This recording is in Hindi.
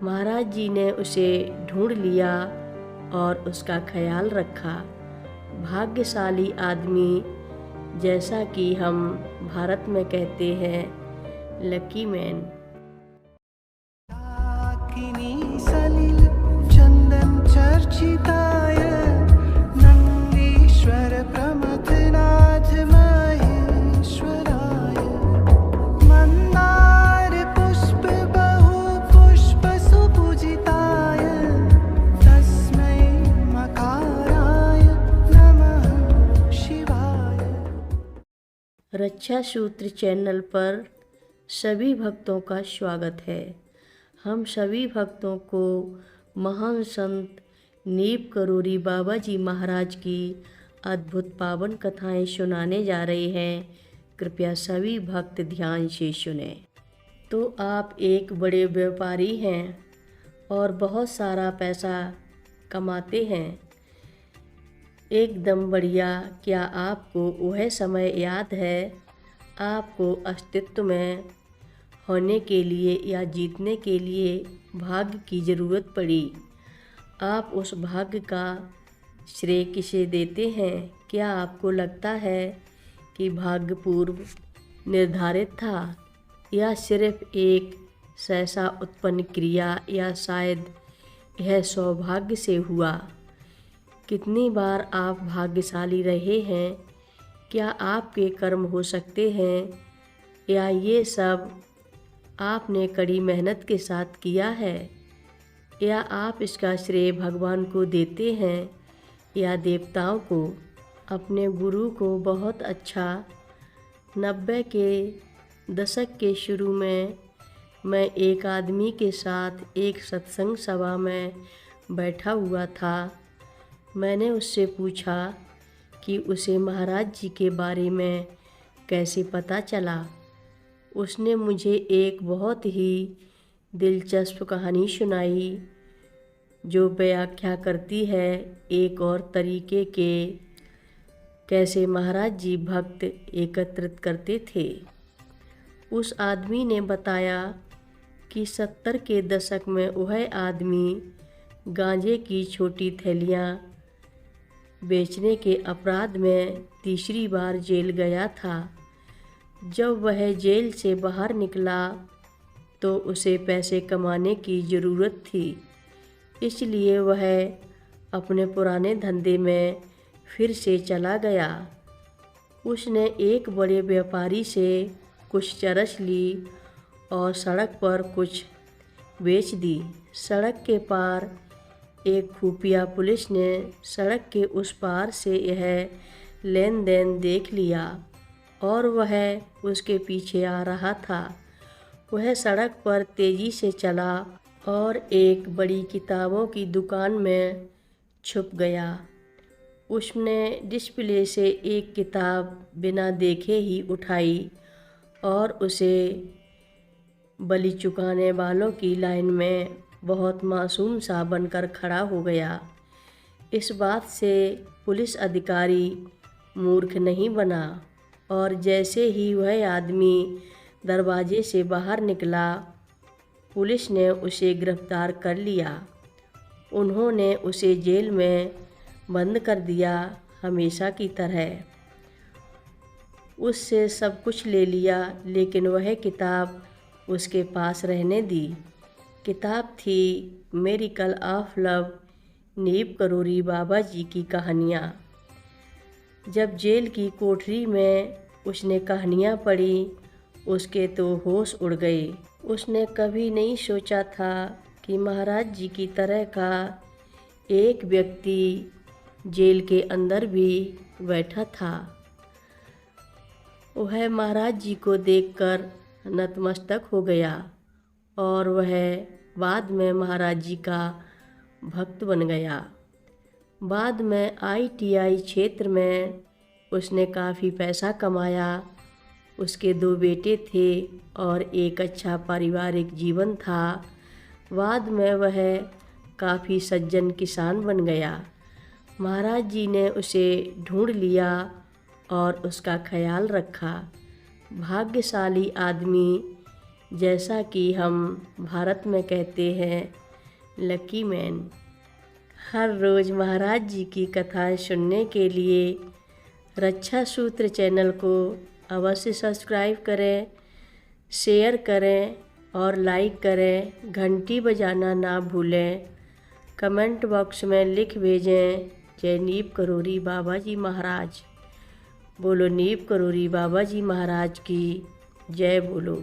महाराज जी ने उसे ढूंढ लिया और उसका ख्याल रखा। भाग्यशाली आदमी, जैसा कि हम भारत में कहते हैं, लकी मैन। सलिल चंदन चर्चिताय नंदीश्वर प्रमथनाथ महेश्वराय मंदार पुष्प बहु पुष्प सुपूजिताय तस्मै मकाराय नमः शिवाय। रक्षा सूत्र चैनल पर सभी भक्तों का स्वागत है। हम सभी भक्तों को महान संत नीप करोरी बाबा जी महाराज की अद्भुत पावन कथाएं सुनाने जा रहे हैं। कृपया सभी भक्त ध्यान से सुने। तो आप एक बड़े व्यापारी हैं और बहुत सारा पैसा कमाते हैं, एकदम बढ़िया। क्या आपको वह समय याद है आपको अस्तित्व में होने के लिए या जीतने के लिए भाग्य की ज़रूरत पड़ी? आप उस भाग्य का श्रेय किसे देते हैं? क्या आपको लगता है कि भाग्य पूर्व निर्धारित था या सिर्फ एक सहसा उत्पन्न क्रिया, या शायद यह सौभाग्य से हुआ? कितनी बार आप भाग्यशाली रहे हैं? क्या आपके कर्म हो सकते हैं, या ये सब आपने कड़ी मेहनत के साथ किया है? या आप इसका श्रेय भगवान को देते हैं या देवताओं को? अपने गुरु को बहुत अच्छा। 90 के दशक के शुरू में मैं एक आदमी के साथ एक सत्संग सभा में बैठा हुआ था। मैंने उससे पूछा कि उसे महाराज जी के बारे में कैसे पता चला। उसने मुझे एक बहुत ही दिलचस्प कहानी सुनाई जो व्याख्या करती है एक और तरीके के कैसे महाराज जी भक्त एकत्रित करते थे। उस आदमी ने बताया कि 70 के दशक में वह आदमी गांजे की छोटी थैलियां बेचने के अपराध में तीसरी बार जेल गया था। जब वह जेल से बाहर निकला तो उसे पैसे कमाने की ज़रूरत थी, इसलिए वह अपने पुराने धंधे में फिर से चला गया। उसने एक बड़े व्यापारी से कुछ चरस ली और सड़क पर कुछ बेच दी। सड़क के पार एक खुफिया पुलिस ने सड़क के उस पार से यह लेन देन देख लिया और वह उसके पीछे आ रहा था। वह सड़क पर तेज़ी से चला और एक बड़ी किताबों की दुकान में छुप गया। उसने डिस्प्ले से एक किताब बिना देखे ही उठाई और उसे बलि चुकाने वालों की लाइन में बहुत मासूम सा बनकर खड़ा हो गया। इस बात से पुलिस अधिकारी मूर्ख नहीं बना और जैसे ही वह आदमी दरवाजे से बाहर निकला, पुलिस ने उसे गिरफ्तार कर लिया। उन्होंने उसे जेल में बंद कर दिया, हमेशा की तरह। उससे सब कुछ ले लिया, लेकिन वह किताब उसके पास रहने दी। किताब थी मेरिकल ऑफ लव, नीप करोरी बाबा जी की कहानियाँ। जब जेल की कोठरी में उसने कहानियाँ पढ़ी, उसके तो होश उड़ गए। उसने कभी नहीं सोचा था कि महाराज जी की तरह का एक व्यक्ति जेल के अंदर भी बैठा था। वह महाराज जी को देखकर नतमस्तक हो गया और वह बाद में महाराज जी का भक्त बन गया। बाद में ITI क्षेत्र में उसने काफ़ी पैसा कमाया। उसके 2 बेटे थे और एक अच्छा पारिवारिक जीवन था। बाद में वह काफ़ी सज्जन किसान बन गया। महाराज जी ने उसे ढूंढ लिया और उसका ख्याल रखा। भाग्यशाली आदमी, जैसा कि हम भारत में कहते हैं लकी मैन। हर रोज़ महाराज जी की कथाएं सुनने के लिए रक्षा सूत्र चैनल को अवश्य सब्सक्राइब करें, शेयर करें और लाइक करें। घंटी बजाना ना भूलें। कमेंट बॉक्स में लिख भेजें जय नीम करोली बाबा जी महाराज। बोलो नीम करोली बाबा जी महाराज की जय बोलो।